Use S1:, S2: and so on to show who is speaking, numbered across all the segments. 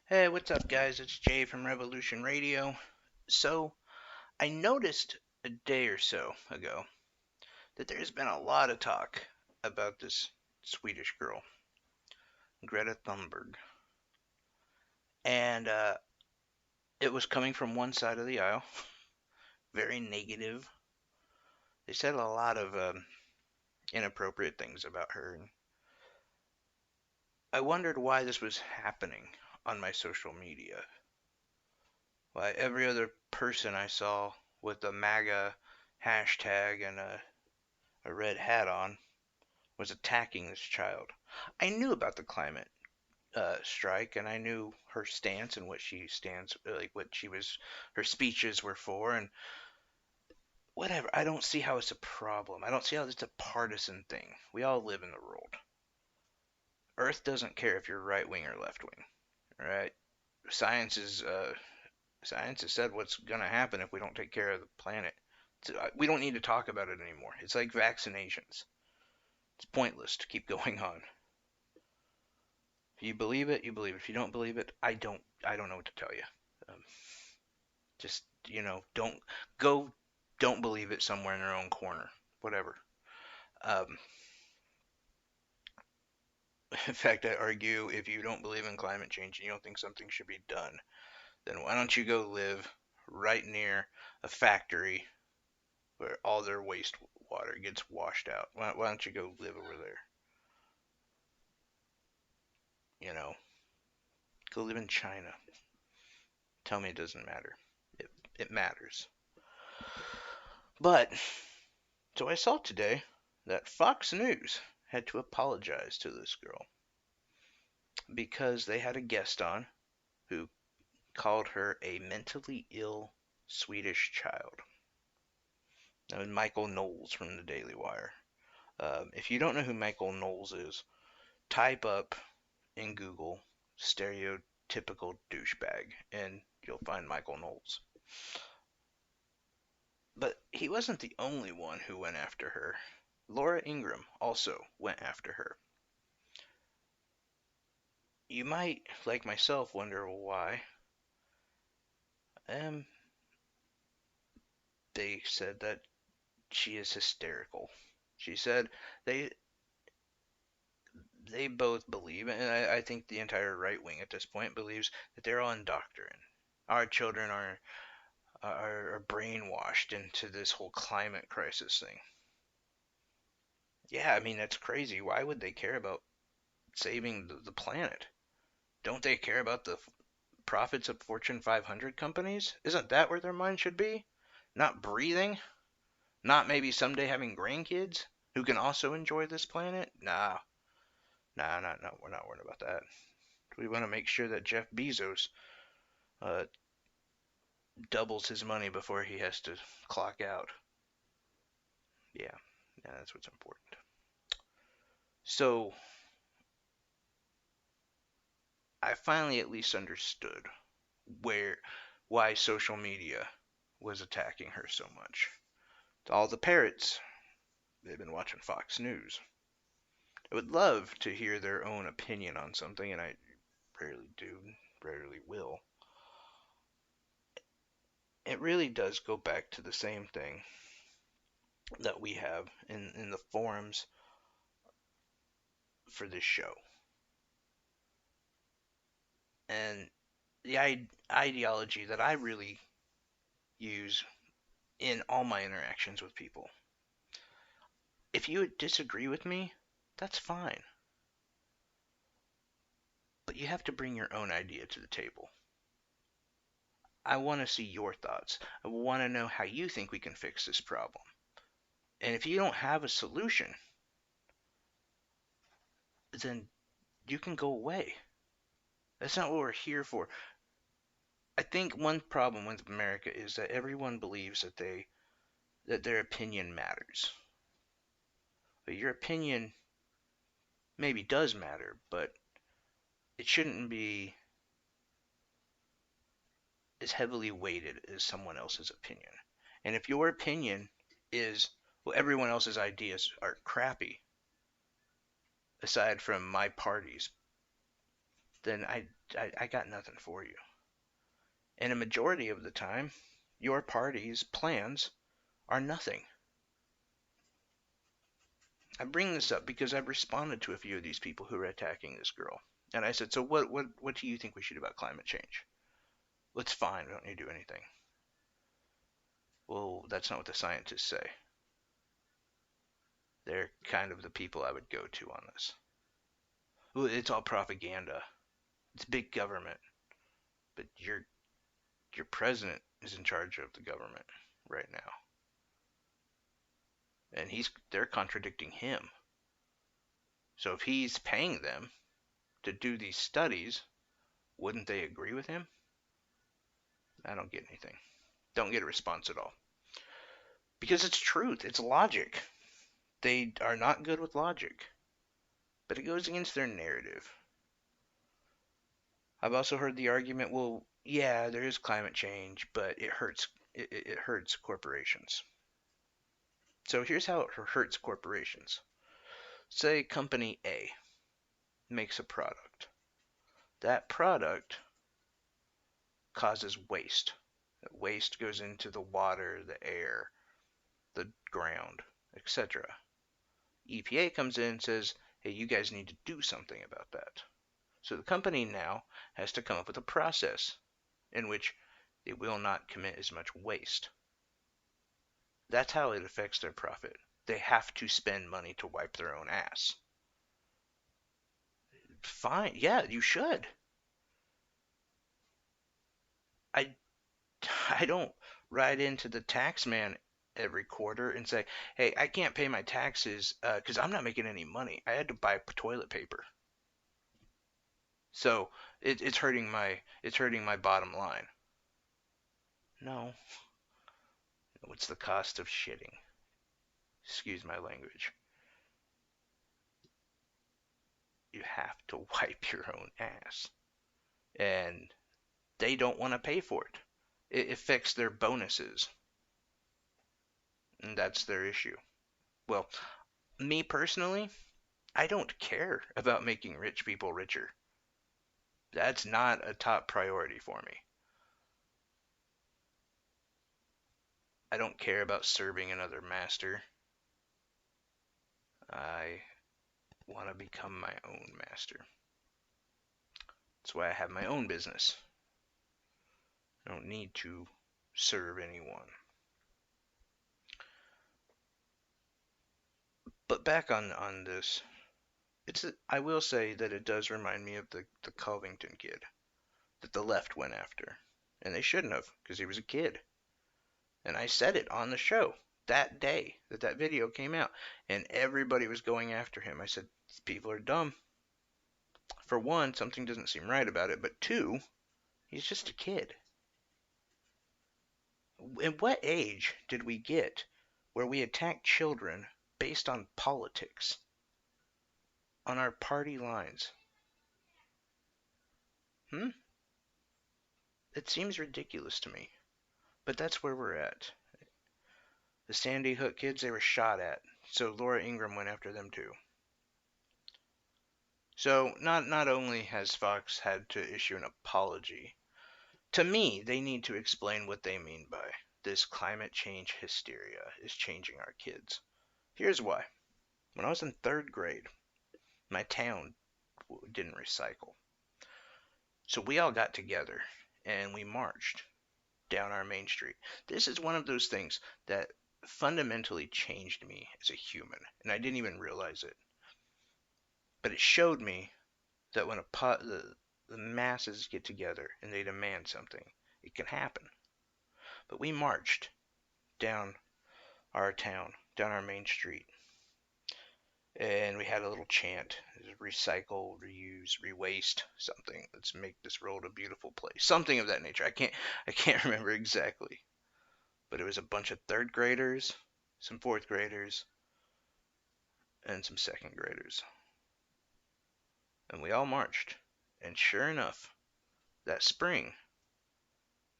S1: Hey, what's up, guys? It's Jay from Revolution Radio. So, I noticed a day or so ago that there's been a lot of talk about this Swedish girl, Greta Thunberg. And it was coming from one side of the aisle, very negative. They said a lot of inappropriate things about her. And I wondered why this was happening on my social media. Why every other person I saw with a MAGA hashtag and a red hat on was attacking this child. I knew about the climate strike, and I knew her stance and what she stands, like what she was, her speeches were for, and whatever. I don't see how it's a problem. I don't see how it's a partisan thing. We all live in the world. Earth doesn't care if you're right wing or left wing, right? Science is science has said what's going to happen if we don't take care of the planet. We don't need to talk about it anymore. It's like vaccinations. It's pointless to keep going on. If you believe it, you believe it. If you don't believe it, I don't know what to tell you. Um, just don't go. Don't believe it somewhere in their own corner. Whatever. Um, in fact, I argue if you don't believe in climate change and you don't think something should be done, then why don't you go live right near a factory where all their wastewater gets washed out? Why don't you go live over there? You know, go live in China. Tell me it doesn't matter. It matters. But so I saw today that Fox News had to apologize to this girl because they had a guest on who called her a mentally ill Swedish child. That was Michael Knowles from the Daily Wire. If you don't know who Michael Knowles is, type up in Google stereotypical douchebag and you'll find Michael Knowles. But he wasn't the only one who went after her. Laura Ingraham also went after her. You might, like myself, wonder why. Um, they said that she is hysterical. She said they they both believe, and I think the entire right wing at this point believes that they're all indoctrinated. Our children are brainwashed into this whole climate crisis thing. Yeah, I mean that's crazy. Why would they care about saving the planet? Don't they care about the profits of Fortune 500 companies? Isn't that where their mind should be? Not breathing? Not maybe someday having grandkids who can also enjoy this planet? Nah, we're not worried about that. We want to make sure that Jeff Bezos uh, doubles his money before he has to clock out. Yeah, yeah, that's what's important. So I finally at least understood where why social media was attacking her so much. To all the parrots, they've been watching Fox News. I would love to hear their own opinion on something, and I rarely do, rarely will. It really does go back to the same thing that we have in the forums for this show. And the ideology that I really use in all my interactions with people. If you disagree with me, that's fine. But you have to bring your own idea to the table. I want to see your thoughts. I want to know how you think we can fix this problem. And if you don't have a solution, then you can go away. That's not what we're here for. I think one problem with America is that everyone believes that their opinion matters. But your opinion maybe does matter, but it shouldn't be as heavily weighted as someone else's opinion. And if your opinion is, well, everyone else's ideas are crappy, aside from my party's, then I got nothing for you. And a majority of the time, your party's plans are nothing. I bring this up because I've responded to a few of these people who are attacking this girl. And I said, so what do you think we should do about climate change? Well, it's fine. We don't need to do anything. Well, that's not what the scientists say. They're kind of the people I would go to on this. Well, it's all propaganda. It's big government. But your president is in charge of the government right now. And they're contradicting him. So if he's paying them to do these studies, wouldn't they agree with him? I don't get anything. Don't get a response at all. Because it's truth. It's logic. They are not good with logic. But it goes against their narrative. I've also heard the argument, well, yeah, there is climate change, but it hurts corporations. So here's how it hurts corporations. Say company A makes a product. That product causes waste. That waste goes into the water, the air, the ground, etc. EPA comes in and says, hey, you guys need to do something about that. So the company now has to come up with a process in which they will not commit as much waste. That's how it affects their profit. They have to spend money to wipe their own ass. Fine, yeah, you should. I I don't ride into the tax man every quarter and say, hey, I can't pay my taxes because I'm not making any money. I had to buy toilet paper. So it's hurting my bottom line. No. What's the cost of shitting? Excuse my language. You have to wipe your own ass. And they don't want to pay for it. It affects their bonuses. And that's their issue. Well, me personally, I don't care about making rich people richer. That's not a top priority for me. I don't care about serving another master. I want to become my own master. That's why I have my own business. I don't need to serve anyone. But back on this, I will say that it does remind me of the Covington kid that the left went after. And they shouldn't have, because he was a kid. And I said it on the show that day that video came out. And everybody was going after him. I said, these people are dumb. For one, something doesn't seem right about it. But two, he's just a kid. In what age did we get where we attack children based on politics? On our party lines? It seems ridiculous to me. But that's where we're at. The Sandy Hook kids, they were shot at. So Laura Ingraham went after them too. So not only has Fox had to issue an apology, to me, they need to explain what they mean by this climate change hysteria is changing our kids. Here's why. When I was in 3rd grade, my town didn't recycle. So we all got together and we marched down our main street. This is one of those things that fundamentally changed me as a human, and I didn't even realize it. But it showed me that when the masses get together and they demand something, it can happen. But we marched down our town, down our main street, and we had a little chant: recycle, reuse, rewaste, something. Let's make this world a beautiful place. Something of that nature. I can't remember exactly. But it was a bunch of 3rd graders, some 4th graders, and some 2nd graders. And we all marched. And sure enough, that spring,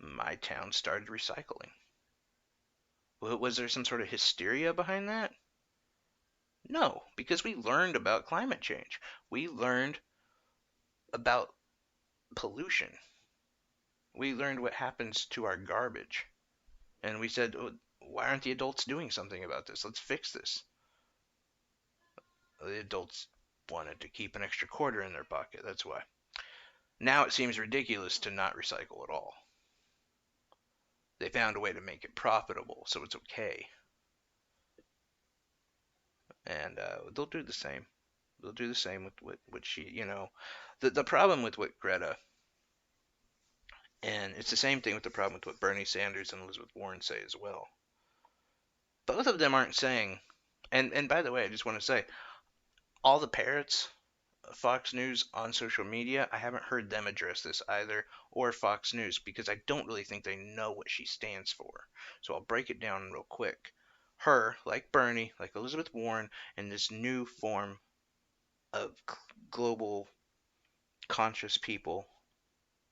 S1: my town started recycling. Was there some sort of hysteria behind that? No, because we learned about climate change. We learned about pollution. We learned what happens to our garbage. And we said, oh, why aren't the adults doing something about this? Let's fix this. The adults wanted to keep an extra quarter in their pocket. That's why. Now it seems ridiculous to not recycle at all. They found a way to make it profitable, so it's okay. And they'll do the same. They'll do the same with what she, the problem with what Greta, and it's the same thing with the problem with what Bernie Sanders and Elizabeth Warren say as well. Both of them aren't saying, and by the way, I just want to say, all the parrots, Fox News on social media, I haven't heard them address this either, or Fox News, because I don't really think they know what she stands for. So I'll break it down real quick. Her, like Bernie, like Elizabeth Warren, and this new form of global conscious people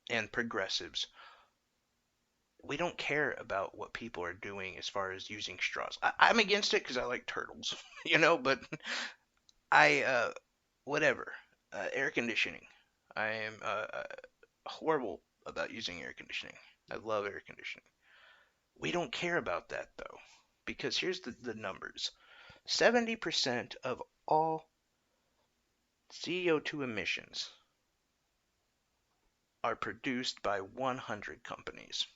S1: and progressives, we don't care about what people are doing as far as using straws. I'm against it because I like turtles, but I, whatever. Air conditioning. I am horrible about using air conditioning. I love air conditioning. We don't care about that though, because here's the numbers: 70% of all CO2 emissions are produced by 100 companies.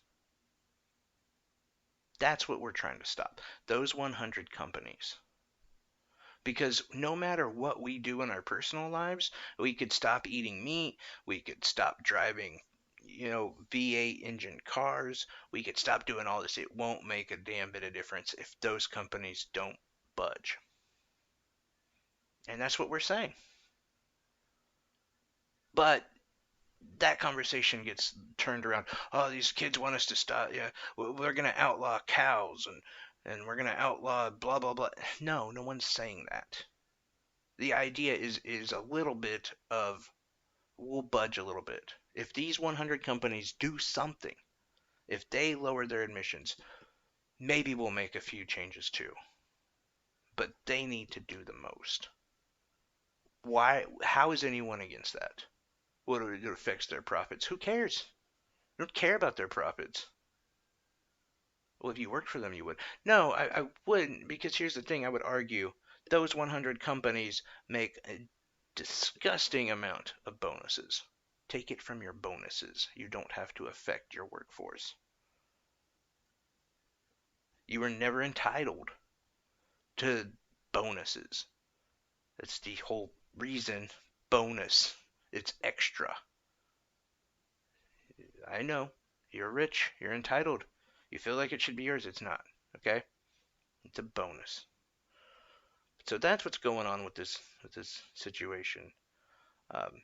S1: That's what we're trying to stop. Those 100 companies. Because no matter what we do in our personal lives, we could stop eating meat, we could stop driving, V8 engine cars, we could stop doing all this. It won't make a damn bit of difference if those companies don't budge. And that's what we're saying. But that conversation gets turned around. Oh, these kids want us to stop. Yeah, we're gonna outlaw cows and we're gonna outlaw blah blah blah. No, no one's saying that. The idea is a little bit of we'll budge a little bit. If these 100 companies do something, if they lower their emissions, maybe we'll make a few changes too. But they need to do the most. Why? How is anyone against that? What it affects their profits? Who cares? I don't care about their profits. Well, if you worked for them, you would. No, I wouldn't, because here's the thing. I would argue those 100 companies make a disgusting amount of bonuses. Take it from your bonuses. You don't have to affect your workforce. You were never entitled to bonuses. That's the whole reason. Bonus. It's extra. I know. You're rich. You're entitled. You feel like it should be yours. It's not. Okay? It's a bonus. So that's what's going on with this situation. Um,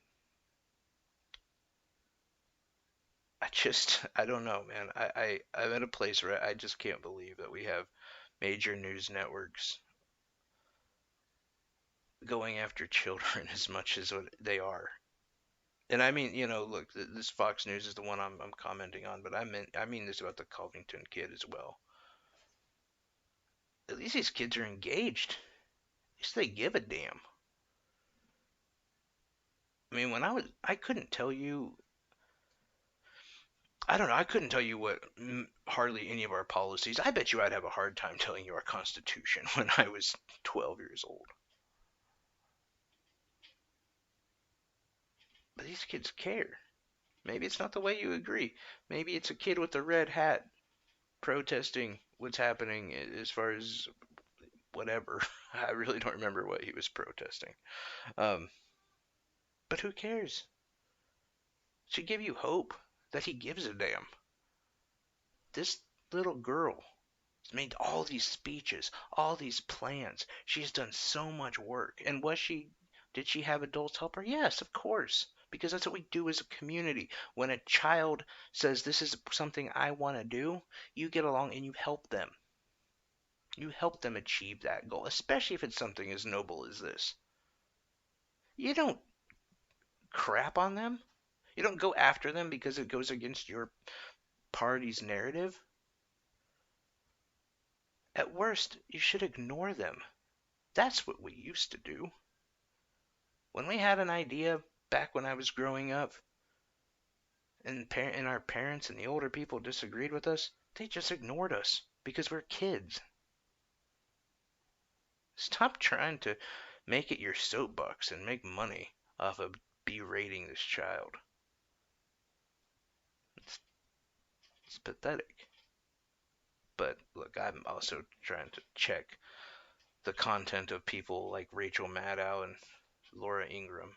S1: I don't know, man. I'm at a place where I just can't believe that we have major news networks going after children as much as what they are. And I mean, look, this Fox News is the one I'm commenting on, but I mean this about the Covington kid as well. At least these kids are engaged. At least they give a damn. I mean, I couldn't tell you. I don't know. I couldn't tell you what hardly any of our policies. I bet you I'd have a hard time telling you our Constitution when I was 12 years old. But these kids care. Maybe it's not the way you agree. Maybe it's a kid with a red hat protesting what's happening as far as whatever. I really don't remember what he was protesting. Um, but who cares? It should give you hope that he gives a damn. This little girl has made all these speeches, all these plans. She's done so much work. And did she have adults help her? Yes, of course. Because that's what we do as a community. When a child says, this is something I want to do, you get along and you help them. You help them achieve that goal, especially if it's something as noble as this. You don't crap on them. You don't go after them because it goes against your party's narrative. At worst, you should ignore them. That's what we used to do. When we had an idea back when I was growing up, and our parents and the older people disagreed with us, they just ignored us because we're kids. Stop trying to make it your soapbox and make money off of berating this child. It's, it's pathetic. But look, I'm also trying to check the content of people like Rachel Maddow and Laura Ingraham,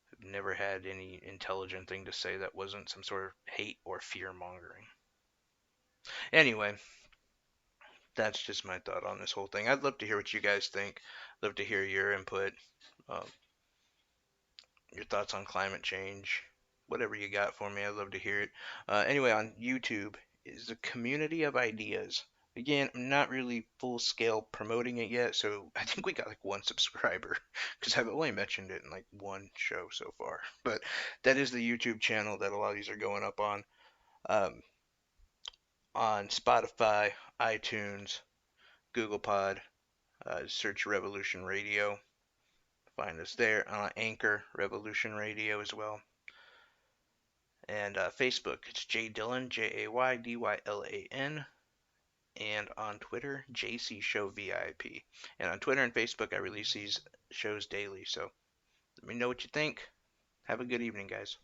S1: who've never had any intelligent thing to say that wasn't some sort of hate or fear mongering. Anyway, that's just my thought on this whole thing. I'd love to hear what you guys think. Love to hear your input, um, your thoughts on climate change, whatever you got for me. I'd love to hear it. Anyway, on YouTube is a community of ideas. Again, I'm not really full scale promoting it yet, so I think we got like one subscriber because I've only mentioned it in like one show so far. But that is the YouTube channel that a lot of these are going up um, on Spotify, iTunes, Google Pod. Search Revolution Radio. Find us there. On Anchor, Revolution Radio as well. And Facebook, it's Jay Dillon, JayDylan. And on Twitter, JC Show VIP. And on Twitter and Facebook, I release these shows daily. So let me know what you think. Have a good evening, guys.